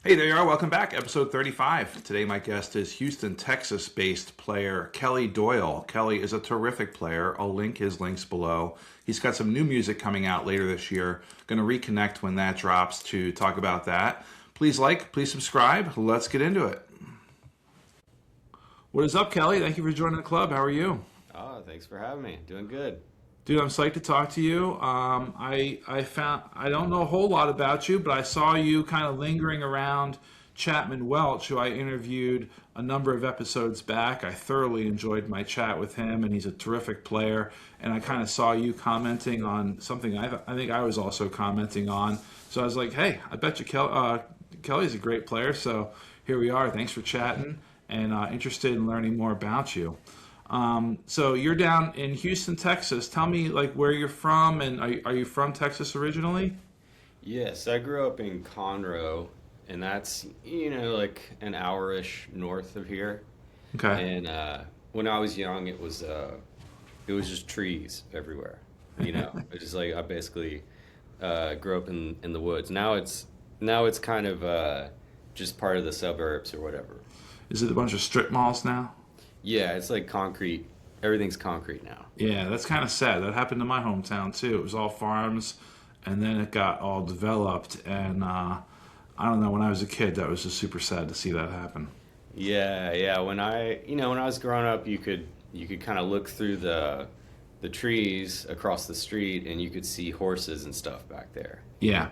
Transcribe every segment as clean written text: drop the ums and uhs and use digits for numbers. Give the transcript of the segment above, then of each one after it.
Hey, there you are. Welcome back. Episode 35. Today, my guest is Houston, Texas based player Kelly Doyle. Kelly is a terrific player. I'll link his links below. He's got some new music coming out later this year. Going to reconnect when that drops to talk about that. Please like, please subscribe. Let's get into it. What is up, Kelly? Thank you for joining the club. How are you? Oh, thanks for having me. Doing good. Dude, I'm psyched to talk to you. I don't know a whole lot about you, but I saw you kind of lingering around Chapman Welch, who I interviewed a number of episodes back. I thoroughly enjoyed my chat with him, and he's a terrific player. And I kind of saw you commenting on something I think I was also commenting on. So I was like, hey, I bet you Kelly's a great player. So here we are. Thanks for chatting, and interested in learning more about you. So you're down in Houston, Texas. Tell me like where you're from, and are you from Texas originally? Yes, I grew up in Conroe, and that's, like an hour-ish north of here. Okay. And when I was young, it was just trees everywhere. It's just like I basically grew up in the woods. Now it's kind of just part of the suburbs or whatever. Is it a bunch of strip malls now? Yeah, it's like concrete. Everything's concrete now. Yeah, that's kind of sad. That happened to my hometown too. It was all farms, and then it got all developed. And I don't know. When I was a kid, that was just super sad to see that happen. Yeah, yeah. When I was growing up, you could kind of look through the trees across the street, and you could see horses and stuff back there. Yeah.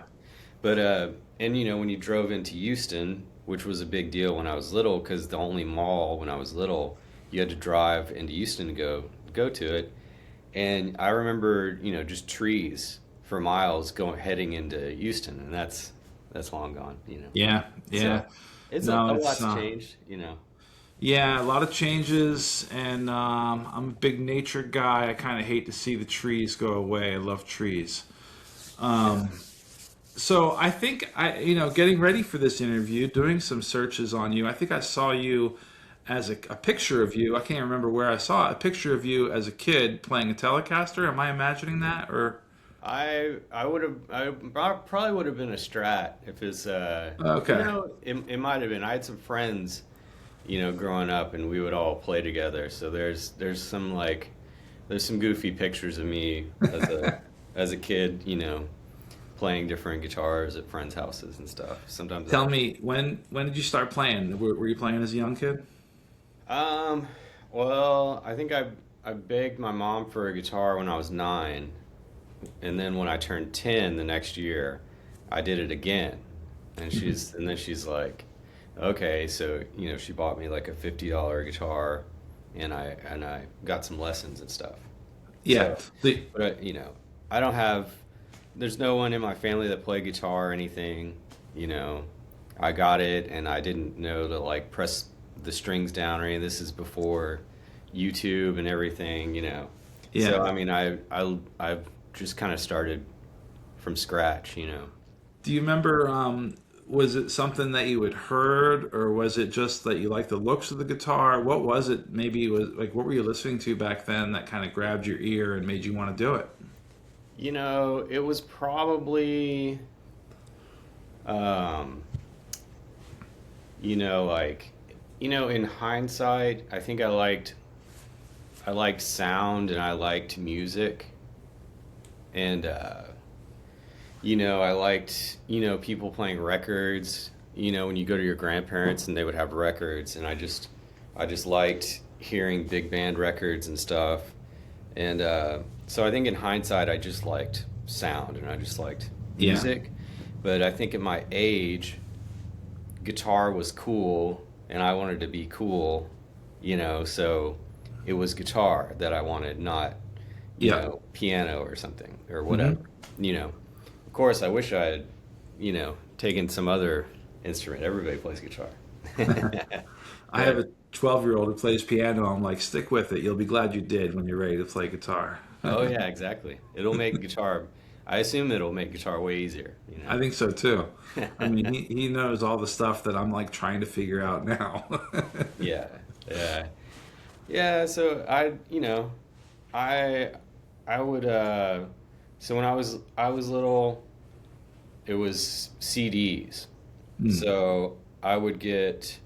But and when you drove into Houston, which was a big deal when I was little, because the only mall when I was little, you had to drive into Houston to go to it. And I remember, just trees for miles going heading into Houston, and that's long gone. Yeah. Yeah. So it's a No, it's lot's changed. yeah, a lot of changes, and I'm a big nature guy. I kind of hate to see the trees go away. I love trees. Yeah. Um, So I think getting ready for this interview, doing some searches on you. I think I saw you as a picture of you. I can't remember where I saw it. A picture of you as a kid playing a Telecaster. Am I imagining that, or I probably would have been a Strat if it's okay? it might have been. I had some friends, growing up, and we would all play together. So there's some goofy pictures of me as a kid, playing different guitars at friends' houses and stuff. Sometimes Tell me when did you start playing? Were you playing as a young kid? um well, I think I begged my mom for a guitar when I was 9, and then when I turned 10 the next year, I did it again. And then she's like, "Okay, so, she bought me like a $50 guitar, and I got some lessons and stuff." Yeah. So, but I don't have there's no one in my family that played guitar or anything. You know, I got it, and I didn't know to like press the strings down or anything. This is before YouTube and everything. So Yeah. I mean, I've just kind of started from scratch. Do you remember? Was it something that you had heard, or was it just that you liked the looks of the guitar? What was it? Maybe it was like, what were you listening to back then that kind of grabbed your ear and made you want to do it? It was probably, um, like, in hindsight, I think I liked sound and I liked music, and I liked, people playing records, when you go to your grandparents and they would have records, and I just liked hearing big band records and stuff. And so I think in hindsight, I just liked sound and I just liked Yeah. music. But I think at my age, guitar was cool and I wanted to be cool, so it was guitar that I wanted, not, Yeah. piano or something or whatever. Hmm. Of course, I wish I had, taken some other instrument. Everybody plays guitar. I have But a 12-year-old who plays piano. I'm like, stick with it. You'll be glad you did when you're ready to play guitar. oh yeah, exactly. It'll make guitar. I assume it'll make guitar way easier. I think so too. I mean, he knows all the stuff that I'm like trying to figure out now. Yeah, yeah, yeah. So I I would. So when I was little, it was CDs. So I would get,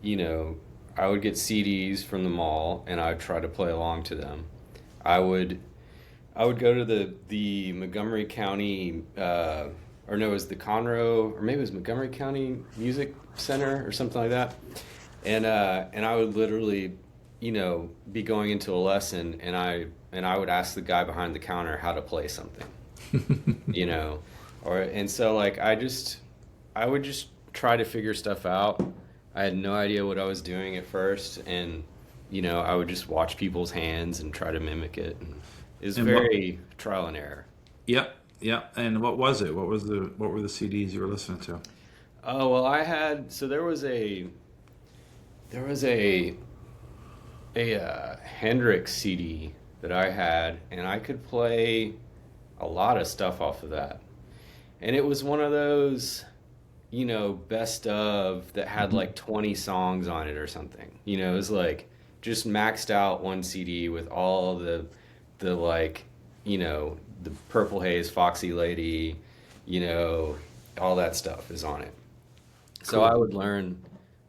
you know, I would get CDs from the mall and I'd try to play along to them. I would I would go to the Montgomery County, or no, it was the Conroe, or maybe it was Montgomery County Music Center or something like that. And I would literally, be going into a lesson, and I would ask the guy behind the counter how to play something, you know, and so like I would just try to figure stuff out. I had no idea what I was doing at first, and I would just watch people's hands and try to mimic it. And it was And what? very trial and error. Yep, yep. And what was it? What were the CDs you were listening to? Oh well, I had so there was a Hendrix CD that I had, and I could play a lot of stuff off of that. And it was one of those, best of that had Hmm. like 20 songs on it or something. It was like just maxed out one CD with all the like, the Purple Haze, Foxy Lady, you know, all that stuff is on it. So I Cool. would learn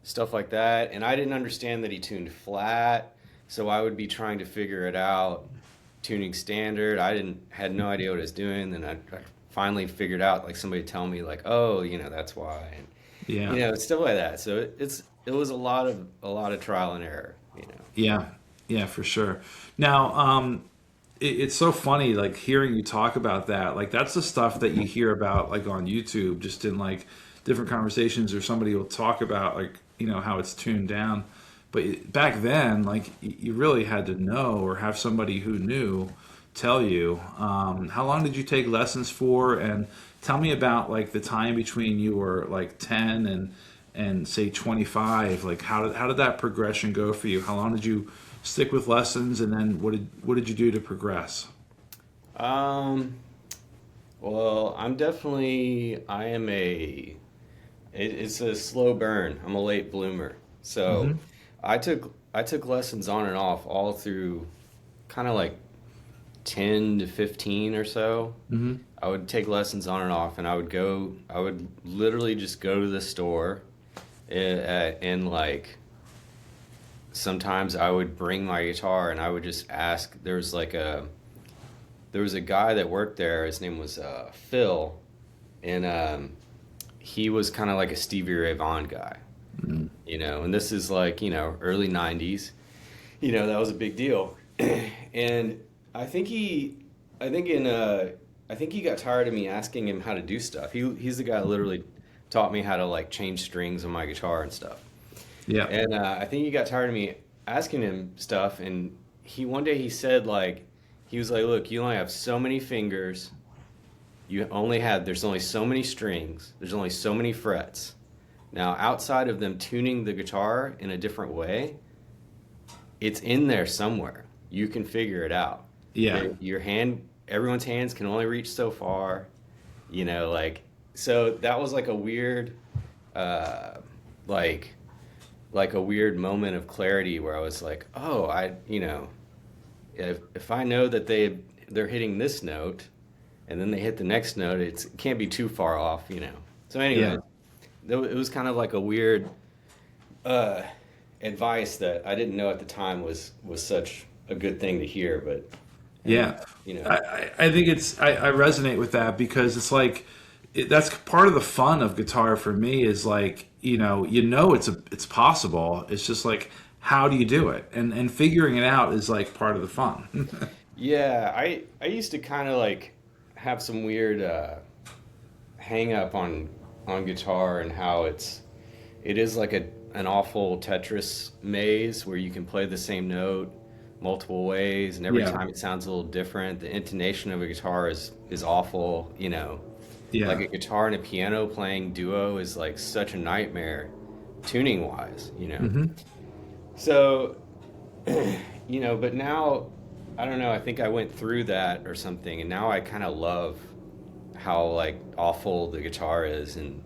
stuff like that, and I didn't understand that he tuned flat, so I would be trying to figure it out, tuning standard. I didn't had no idea what I was doing. Then I finally figured out, like somebody tell me, like, oh, that's why, and Yeah, stuff like that. So it was a lot of trial and error. yeah, yeah, for sure. Now, it's so funny, like hearing you talk about that. Like that's the stuff that you hear about, like on YouTube, just in like different conversations, or somebody will talk about like how it's tuned down. But back then, like you really had to know or have somebody who knew tell you. How long did you take lessons for? And tell me about like the time between you were like 10 and say 25. Like how did that progression go for you? How long did you stick with lessons, and then what did you do to progress? Um, well, I am it's a slow burn. I'm a late bloomer. So Hmm. I took lessons on and off all through kind of like 10 to 15 or so. Hmm. I would take lessons on and off, and I would literally just go to the store, and like sometimes I would bring my guitar and I would just ask. There was a guy that worked there. His name was Phil, and he was kind of like a Stevie Ray Vaughan guy, and this is like, early 90s. That was a big deal. And I think he, I think in, I think he got tired of me asking him how to do stuff. He's the guy that literally taught me how to like change strings on my guitar and stuff. Yeah. And I think he got tired of me asking him stuff. And one day he said, like, he was like, look, you only have so many fingers. There's only so many strings. There's only so many frets. Now, outside of them tuning the guitar in a different way, it's in there somewhere. You can figure it out. Yeah. Everyone's hands can only reach so far, like, so that was like a weird, uh, like, like a weird moment of clarity where I was like, oh, if I know that they're hitting this note, and then they hit the next note, it can't be too far off. So anyway, Yeah. it was kind of like a weird uh, advice that I didn't know at the time was such a good thing to hear, but and Yeah, you know, I think I resonate with that because it's like that's part of the fun of guitar for me is like it's possible. It's just like how do you do it, and figuring it out is like part of the fun. yeah, I used to kind of like have some weird hang up on guitar and how it is like an awful Tetris maze where you can play the same note multiple ways, and every Yeah, time it sounds a little different. The intonation of a guitar is awful. Like yeah. a guitar and a piano playing duo is like such a nightmare tuning wise. Hmm. So, but now I don't know, I think I went through that or something, and now I kind of love how like awful the guitar is, and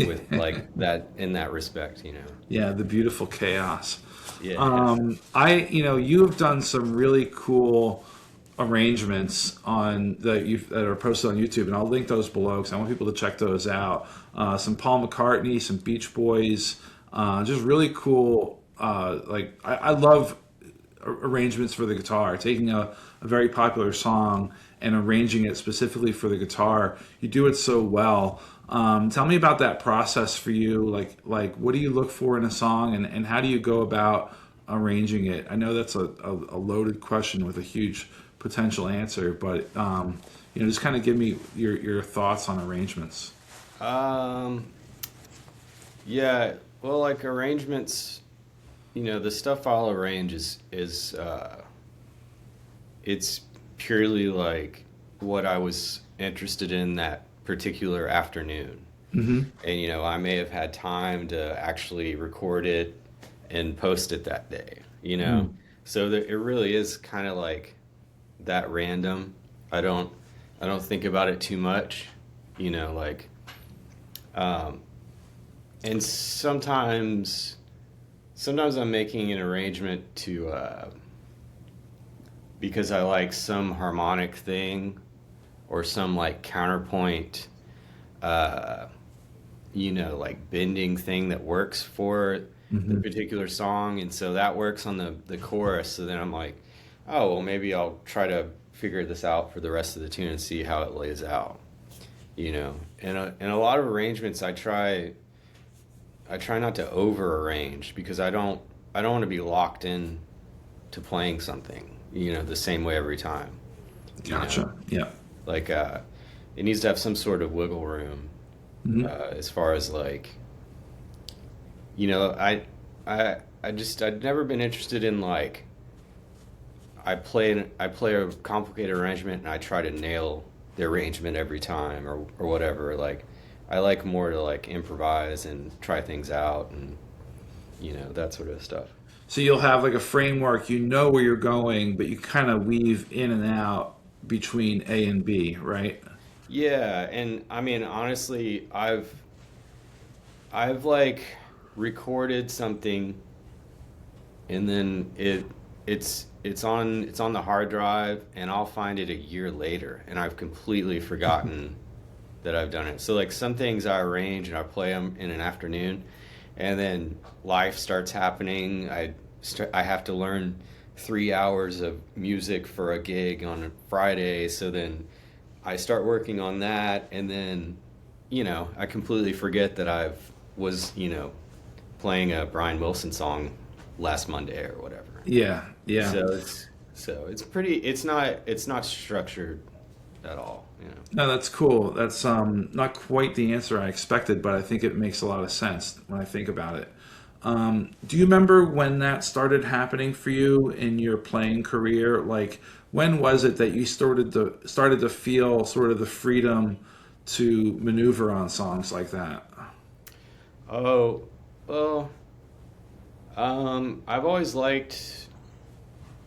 with like that in that respect. Yeah, the beautiful chaos. Yeah. You have done some really cool arrangements on that are posted on YouTube, and I'll link those below because I want people to check those out. Some Paul McCartney, some Beach Boys, just really cool. I love arrangements for the guitar, taking a very popular song and arranging it specifically for the guitar. You do it so well. Tell me about that process for you. Like what do you look for in a song, and how do you go about arranging it? I know that's a loaded question with a huge potential answer, but just kind of give me your thoughts on arrangements. Um, yeah, well, like arrangements, the stuff I'll arrange is it's purely like what I was interested in that particular afternoon. Hmm. And I may have had time to actually record it and post it that day, So it really is kind of like that random. I don't I don't think about it too much, like um and sometimes I'm making an arrangement to because I like some harmonic thing or some like counterpoint uh like bending thing that works for the Hmm. particular song, and so that works on the chorus. So then I'm like, oh well, maybe I'll try to figure this out for the rest of the tune and see how it lays out. And a lot of arrangements I try not to over arrange because I don't want to be locked in to playing something the same way every time. you know Gotcha. Yeah. like it needs to have some sort of wiggle room, Hmm. as far as like you know I I'd never been interested in like I play a complicated arrangement and I try to nail the arrangement every time or whatever. Like I like more to like improvise and try things out and that sort of stuff. So you'll have like a framework, you know where you're going, but you kind of weave in and out between A and B, right? Yeah, and I mean honestly, I've like recorded something and then it's on the hard drive and I'll find it a year later and I've completely forgotten that I've done it. So like some things I arrange and I play them in an afternoon, and then life starts happening. I have to learn 3 hours of music for a gig on a Friday. So then I start working on that, and then I completely forget that I was playing a Brian Wilson song last Monday or whatever. Yeah, yeah. So it's pretty. It's not structured at all. No, that's cool. That's not quite the answer I expected, but I think it makes a lot of sense when I think about it. Do you remember when that started happening for you in your playing career? Like, when was it that you started to feel sort of the freedom to maneuver on songs like that? Oh, well,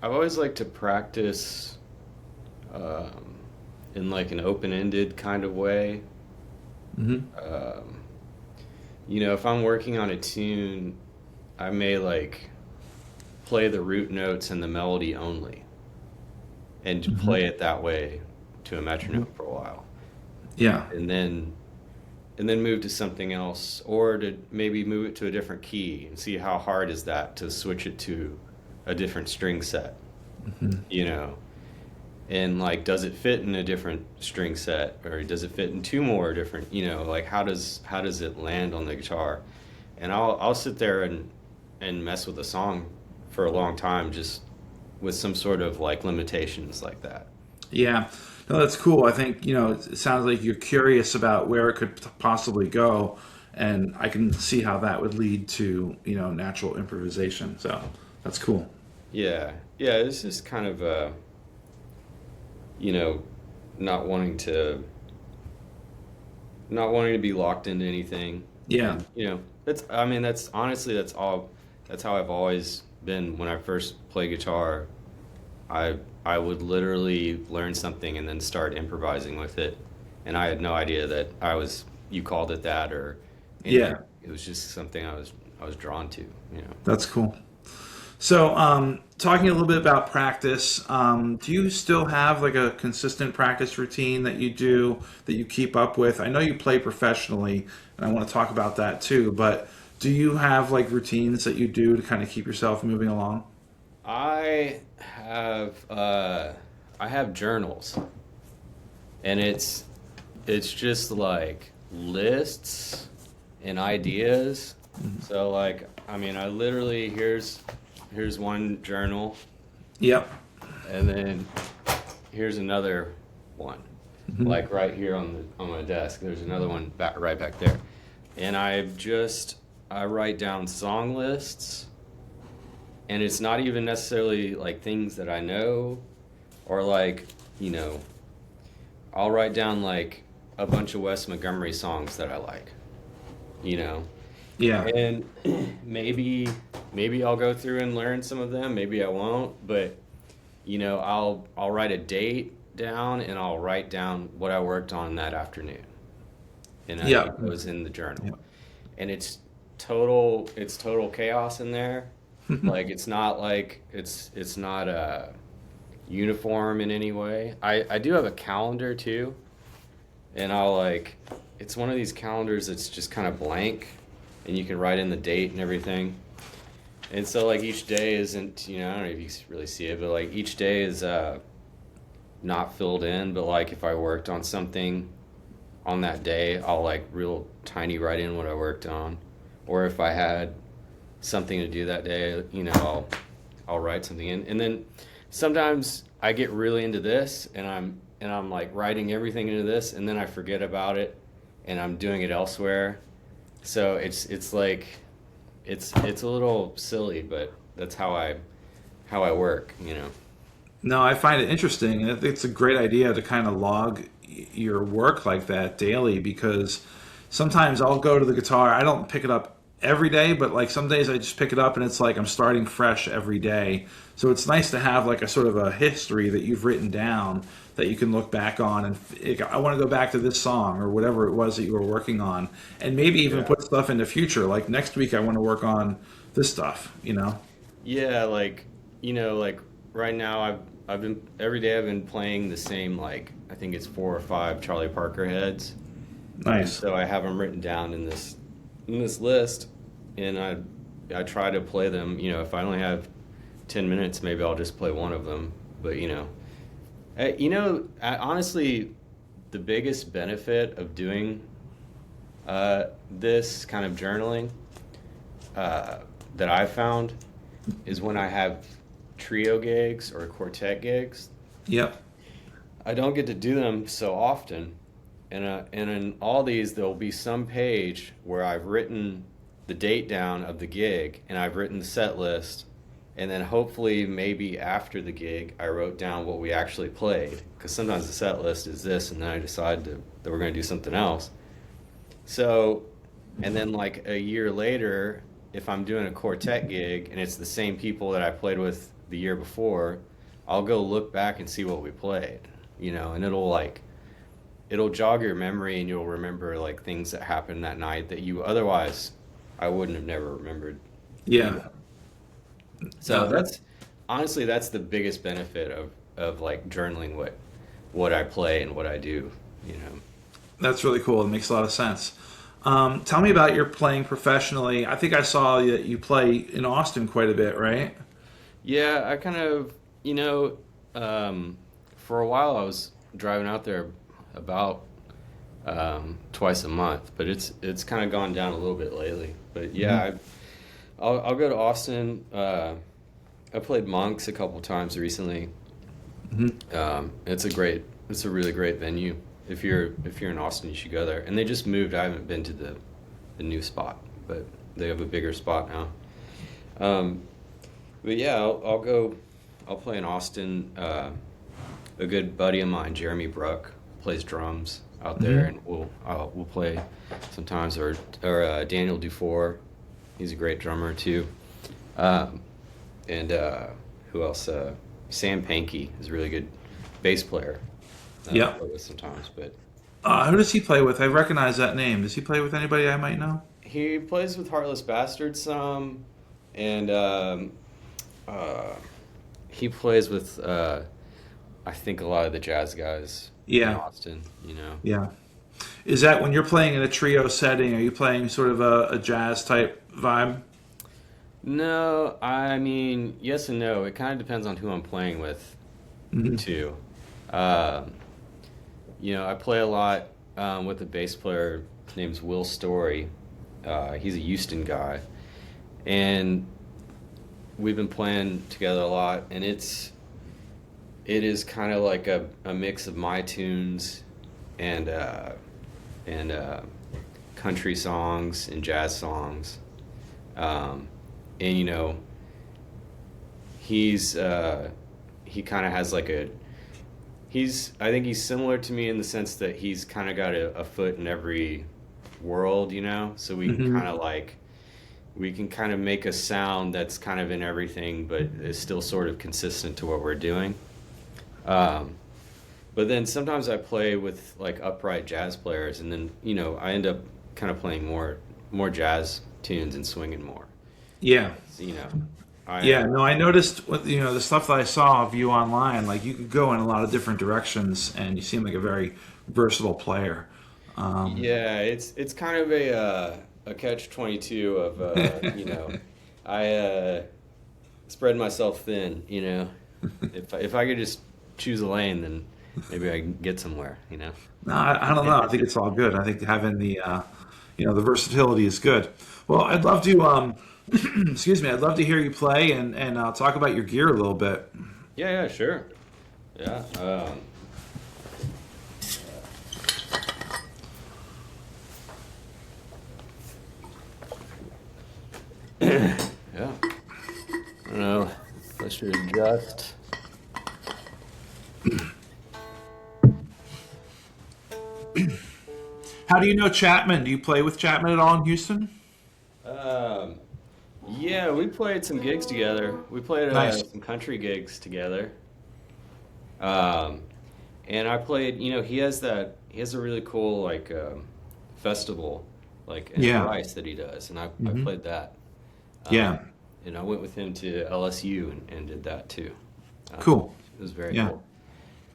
I've always liked to practice um, in like an open-ended kind of way. Hmm. Um, if I'm working on a tune, I may like play the root notes and the melody only, and Hmm. play it that way to a Hmm. metronome for a while, Yeah. and then move to something else, or to maybe move it to a different key and see how hard is that to switch it to a different string set, Hmm. you know, and like does it fit in a different string set or does it fit in two more different, like how does it land on the guitar? And I'll sit there and mess with a song for a long time just with some sort of like limitations like that. Yeah. No, that's cool. I think, it sounds like you're curious about where it could possibly go, and I can see how that would lead to, natural improvisation. So that's cool. Yeah, yeah, it's just kind of you know not wanting to be locked into anything. Yeah. And that's, I mean, that's honestly, that's how I've always been. When I first play guitar, I would literally learn something and then start improvising with it, and I had no idea that you called it that or anything. Yeah. It was just something I was drawn to. That's cool. So, talking a little bit about practice, do you still have like a consistent practice routine that you do that you keep up with? I know you play professionally, and I want to talk about that too, but do you have like routines that you do to kind of keep yourself moving along? I I have journals, and it's just like lists and ideas. So like, I mean, I literally here's one journal, Yep. and then here's another one, like right here on my desk. There's another one right back there, and I write down song lists, and it's not even necessarily like things that I know, or like, you know, I'll write down like a bunch of Wes Montgomery songs that I like, you know. Yeah. And maybe I'll go through and learn some of them, maybe I won't, but you know, I'll write a date down, and I'll write down what I worked on that afternoon. And Yeah. it goes in the journal. Yeah. And it's total chaos in there. Like it's not like it's not uniform in any way. I do have a calendar too, and I'll like it's one of these calendars that's just kind of blank, and you can write in the date and everything. And so like each day isn't, I don't know if you really see it, but like each day is not filled in, but like if I worked on something on that day, I'll like real tiny write in what I worked on. Or if I had something to do that day, I'll write something in. And then sometimes I get really into this, and I'm like writing everything into this, and then I forget about it, and I'm doing it elsewhere. So it's like it's a little silly, but that's how I work. No, I find it interesting, and I think it's a great idea to kind of log your work like that daily because sometimes I'll go to the guitar. I don't pick it up every day, but like some days I just pick it up and it's like I'm starting fresh every day. So it's nice to have like a sort of a history that you've written down that you can look back on and I want to go back to this song or whatever it was that you were working on, and maybe even Yeah. put stuff in the future. Like next week I want to work on this stuff. Yeah, like right now I've been every day I've been playing the same, like I think it's 4 or 5 Charlie Parker heads. And Nice. so I have them written down in this list, and I try to play them. If I only have 10 minutes, maybe I'll just play one of them. But honestly, the biggest benefit of doing this kind of journaling that I've found is when I have trio gigs or quartet gigs. Yep. I don't get to do them so often, and in all these, there'll be some page where I've written the date down of the gig, and I've written the set list, and then hopefully maybe after the gig, I wrote down what we actually played, because sometimes the set list is this, and then I decide that we're going to do something else. So, and then like a year later, if I'm doing a quartet gig and it's the same people that I played with the year before, I'll go look back and see what we played, and it'll jog your memory, and you'll remember like things that happened that night that you otherwise I wouldn't have never remembered. Yeah. So No, that's honestly that's the biggest benefit of like journaling what I play and what I do. that's really cool. It makes a lot of sense. Tell me about your playing professionally. I think I saw that you play in Austin quite a bit, right? Yeah, I kind of, for a while I was driving out there about twice a month, but it's kind of gone down a little bit lately. But yeah, Hmm. I'll go to Austin. I played Monks a couple times recently. Hmm. It's a really great venue. If you're in Austin, you should go there. And they just moved. I haven't been to the new spot, but they have a bigger spot now. Um, but yeah, I'll go. I'll play in Austin. A good buddy of mine, Jeremy Bruck, plays drums out there, Hmm. and we'll play sometimes. Or Daniel Dufour, he's a great drummer too. Um, and who else? Sam Pankey is a really good bass player. I Yep. play with sometimes, but Who does he play with? I recognize that name. Does he play with anybody I might know? he plays with Heartless Bastards some, and uh, he plays with I think a lot of the jazz guys in Yeah, Austin. You know. yeah. Is that when you're playing in a trio setting? Are you playing sort of a jazz type vibe? No, I mean yes and no. It kind of depends on who I'm playing with Hmm. too. Um, I play a lot with a bass player. His name's Will Story. He's a Houston guy, and we've been playing together a lot. And it is kind of like a mix of my tunes and and country songs and jazz songs. Um, and he's he kind of has like a he's I think he's similar to me in the sense that he's kind of got a foot in every world, so Hmm. we can kind of make a sound that's kind of in everything but is still sort of consistent to what we're doing. um, but then sometimes I play with like upright jazz players, and then I end up kind of playing more jazz tunes and swinging more. Yeah, So, I yeah. No, I noticed the stuff that I saw of you online. Like you could go in a lot of different directions, and you seem like a very versatile player. Um, Yeah, it's kind of a catch-22 of I spread myself thin. If I could just choose a lane, then maybe I can get somewhere. no, I don't know. I think it's all good. I think having the versatility is good. Well, I'd love to, excuse me, I'd love to hear you play and talk about your gear a little bit. Yeah, yeah, sure. Yeah. Yeah. I don't know. I should adjust. How do you know Chapman? Do you play with Chapman at all in Houston? Um, yeah, we played some gigs together. We played Nice. some country gigs together. Um, and I played, he has a really cool like festival like in Yeah. Rice that he does, and I Hmm. played that. Yeah. Um, and I went with him to LSU and did that too. Cool. It was very Yeah. cool.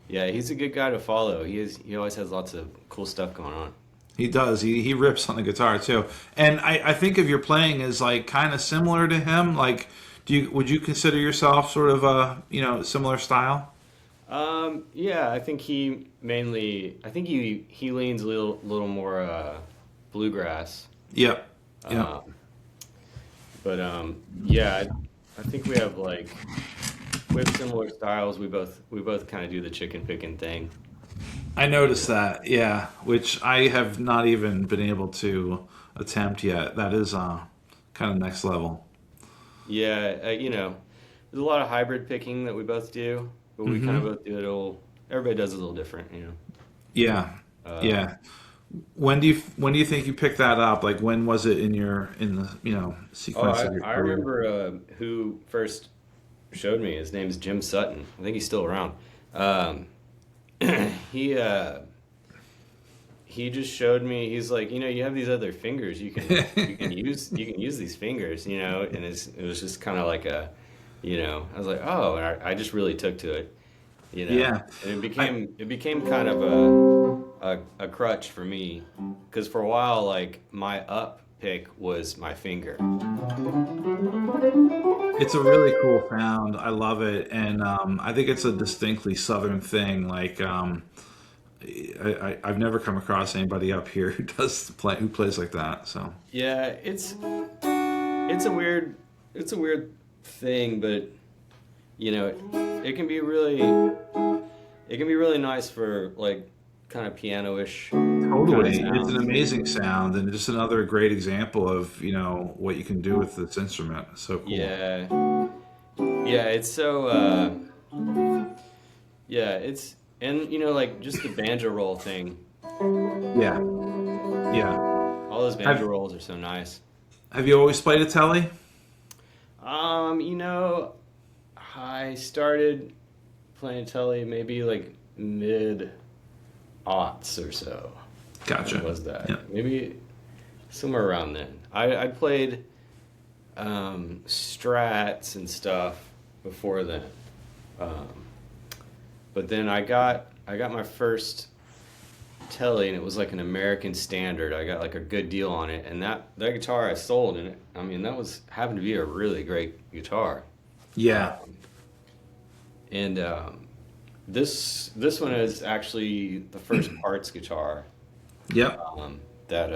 Yeah, he's a good guy to follow. He always has lots of cool stuff going on. He does. He rips on the guitar too. And I think of your playing as like kind of similar to him. Like, would you consider yourself sort of a similar style? Yeah, I think he leans a little more bluegrass. Yep. Yep. Um, but yeah, I think we have similar styles. We both kind of do the chicken picking thing. I noticed that, yeah, which I have not even been able to attempt yet. That is kind of next level. Yeah, there's a lot of hybrid picking that we both do, but we kind of Hmm. both do it all. Everybody does it a little different. Yeah, Um, yeah. When do you think you picked that up? Like when was it in the oh, sequence of your I career? remember who first showed me. His name's Jim Sutton. I think he's still around. Um, he he just showed me. He's like, you have these other fingers. You can use these fingers. And it was just kind of like I was like, oh, and I just really took to it. Yeah, And I it became kind of a crutch for me, because for a while, like my up pick was my finger. it's a really cool sound. I love it, and I think it's a distinctly Southern thing. Like I've never come across anybody up here who plays like that. So Yeah, it's a weird it's a weird thing, but it can be really nice for like kind of piano-ish kind of totally, it's an sounds. amazing sound, and just another great example of what you can do with this instrument. So cool. Yeah. Yeah, it's so yeah, it's and like just the banjo roll thing. Yeah, yeah. All those banjo Have rolls are so nice. Have you always played a telly? Um, you know, I started playing telly maybe like mid aughts or so. When Gotcha. was Yeah. that? Maybe somewhere around then. I played strats and stuff before then. Um, but then I got my first Telly, and it was like an American Standard. I got like a good deal on it, and that guitar I sold, and I mean that was happened to be a really great guitar. Yeah. Um, and this one is actually the first parts guitar Yep. um, that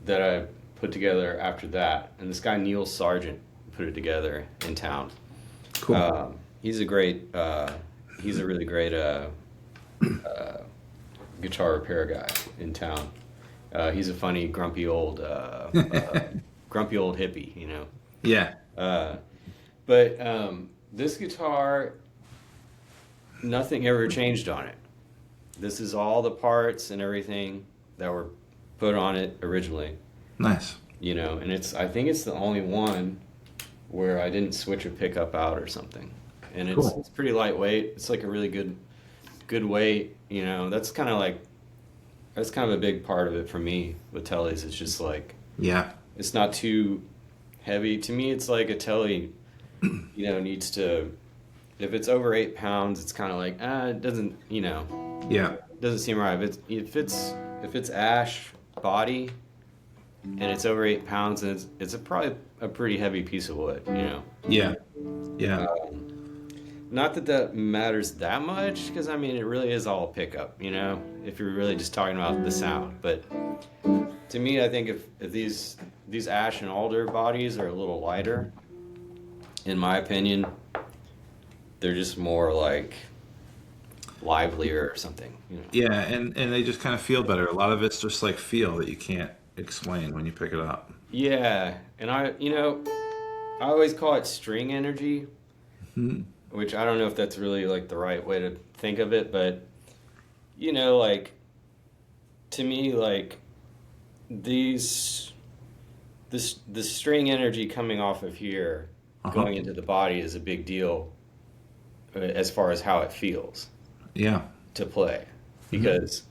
that I put together after that. And this guy Neil Sargent put it together in town. Cool. He's a great he's a really great guitar repair guy in town. He's a funny, grumpy old hippie, you know. Yeah. But this guitar, nothing ever changed on it. This is all the parts and everything that were put on it originally, Nice. you know. And I think it's the only one where I didn't switch a pickup out or something. And Cool. it's pretty lightweight. It's like a really good weight, you know. That's kind of a big part of it for me with tellies. It's just like Yeah. it's not too heavy. To me, it's like a telly, you know, needs to. If it's over 8 pounds, it's kind of like it doesn't, you know, Yeah. doesn't seem right. If it's ash body and it's over 8 pounds, then it's probably a pretty heavy piece of wood, you know. Yeah. Yeah. Not that that matters that much, because I mean it really is all pickup, you know. If you're really just talking about the sound, but to me, I think if these ash and alder bodies are a little lighter, in my opinion, they're just more like livelier or something, you know. Yeah. And they just kind of feel better. A lot of it's just like feel that you can't explain when you pick it up. Yeah, and I always call it string energy, Mhm. which I don't know if that's really like the right way to think of it, but you know, like to me, like these the string energy coming off of here Uh-huh. going into the body is a big deal as far as how it feels Yeah. to play, Mhm. because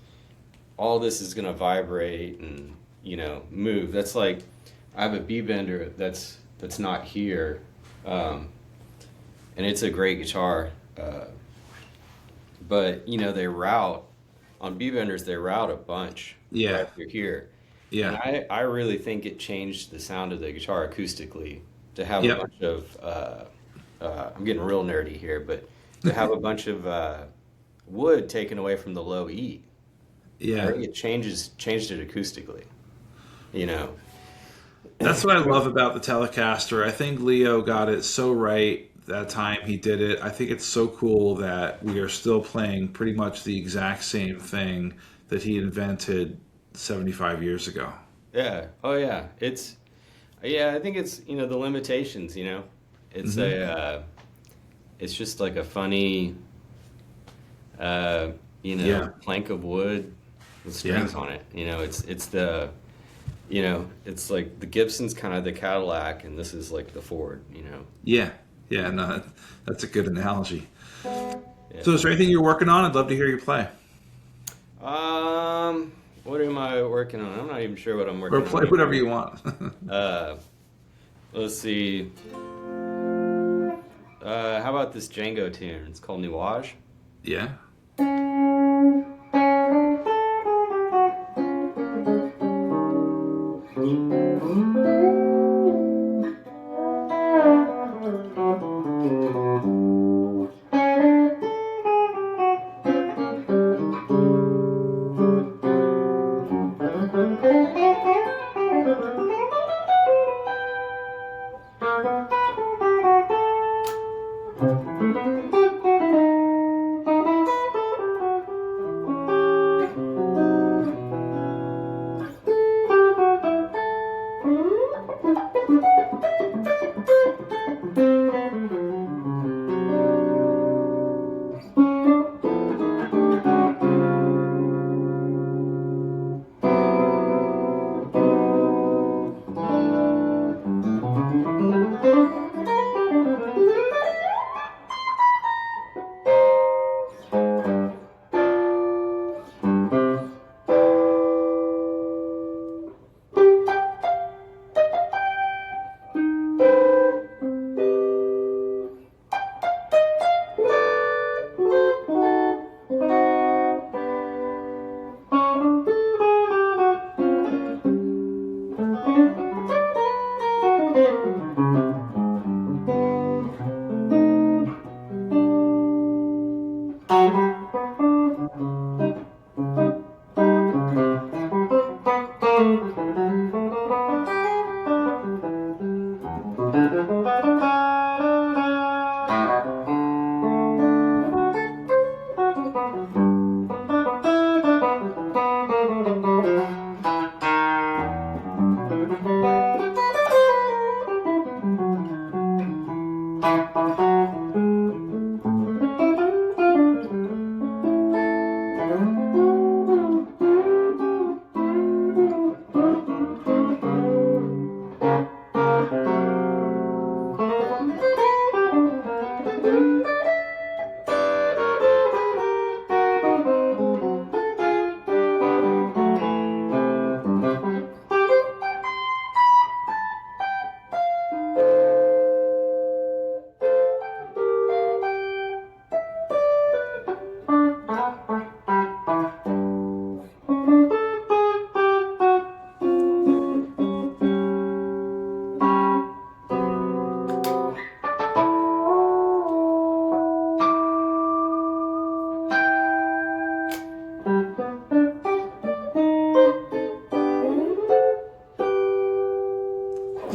all this is going to vibrate and, you know, move. That's like I have a B bender that's not here, um, and it's a great guitar, but you know they route on B benders, they route a bunch Yeah. right through here, and Yeah. I really think it changed the sound of the guitar acoustically to have a Yep. bunch of I'm getting real nerdy here, but to have a bunch of wood taken away from the low E. I Yeah. think it changed it acoustically, you know. That's what I love about the Telecaster. I think Leo got it so right that time he did it. I think it's so cool that we are still playing pretty much the exact same thing that he invented 75 years ago. Yeah. Oh yeah. Yeah, I think it's, you know, the limitations, you know. It's Hmm. it's just like a funny uh you know, Yeah. plank of wood with Yeah. strings on it. You know, it's the you know, it's like the Gibson's kind of the Cadillac and this is like the Ford, you know. Yeah. Yeah. No, that's a good analogy. Yeah. So, is there anything you're working on? I'd love to hear you play. What am I working on? I'm not even sure what I'm Or working on play right whatever you want. now. Let's see. How about this Django tune? It's called Nuage. Yeah.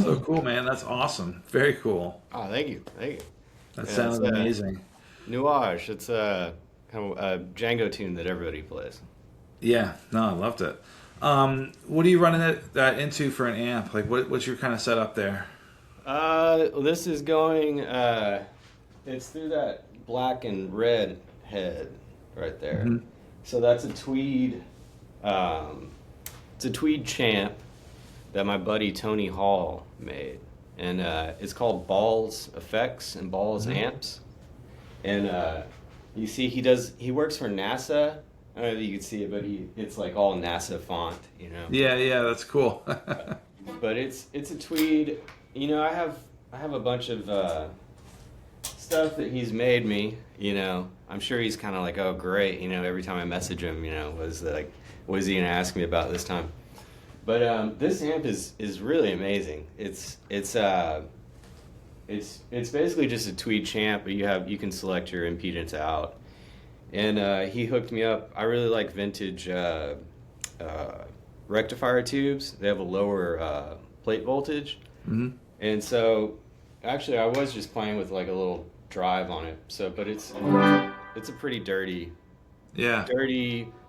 So cool, man. That's awesome. Very cool. Oh, thank you, thank you. That Yeah, it's sounded amazing. Nuage. It's a kind of a Django tune that everybody plays. Yeah, no, I loved it. What are you running that into for an amp? Like, what's your kind of setup there? This is going. It's through that black and red head right there. Hmm. So that's a tweed. It's a tweed champ that my buddy Tony Hall made, and it's called Balls Effects and Balls Amps. And you see, he works for NASA. I don't know if you can see it, but it's like all NASA font, you know. Yeah, that's cool. But it's a tweed. You know, I have a bunch of stuff that he's made me. You know, I'm sure he's kind of like, oh great. You know, every time I message him, you know, was like, what is he gonna ask me about this time? But this amp is really amazing. It's basically just a tweed champ, but you can select your impedance out. And he hooked me up. I really like vintage rectifier tubes. They have a lower plate voltage. Hmm. And so, actually, I was just playing with like a little drive on it. So, but it's a pretty dirty, Yeah,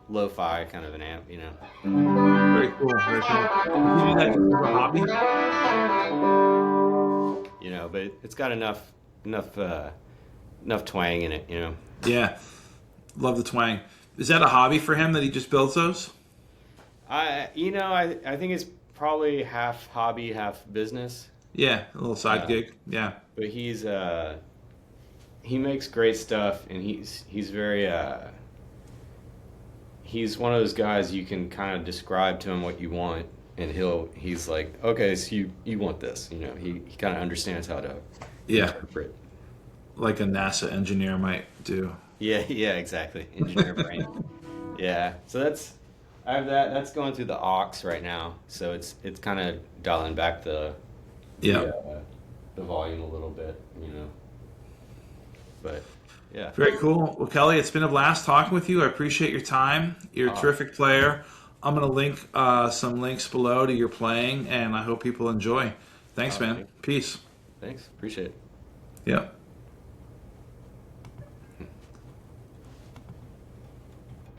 lo-fi kind of an amp, you know. very cool. Very cool. You do that just as a hobby? You know, but it's got enough twang in it, you know. Yeah, love the twang. Is that a hobby for him that he just builds those? I think it's probably half hobby, half business. Yeah, a little side gig. Yeah. But he makes great stuff, and he's very he's one of those guys you can kind of describe to him what you want, and he's like, okay, so you want this, you know. He kind of understands how to Yeah, interpret. like a NASA engineer might do. Yeah, exactly. Engineer brain. Yeah. So I have that. That's going through the aux right now. So it's kind of dialing back Yeah. the volume a little bit, you know. But yeah. Very cool. Well, Kelly, it's been a blast talking with you. I appreciate your time. You're a terrific player. I'm going to link some links below to your playing, and I hope people enjoy. Thanks, man. Thanks. Peace. Thanks. Appreciate it. Yep.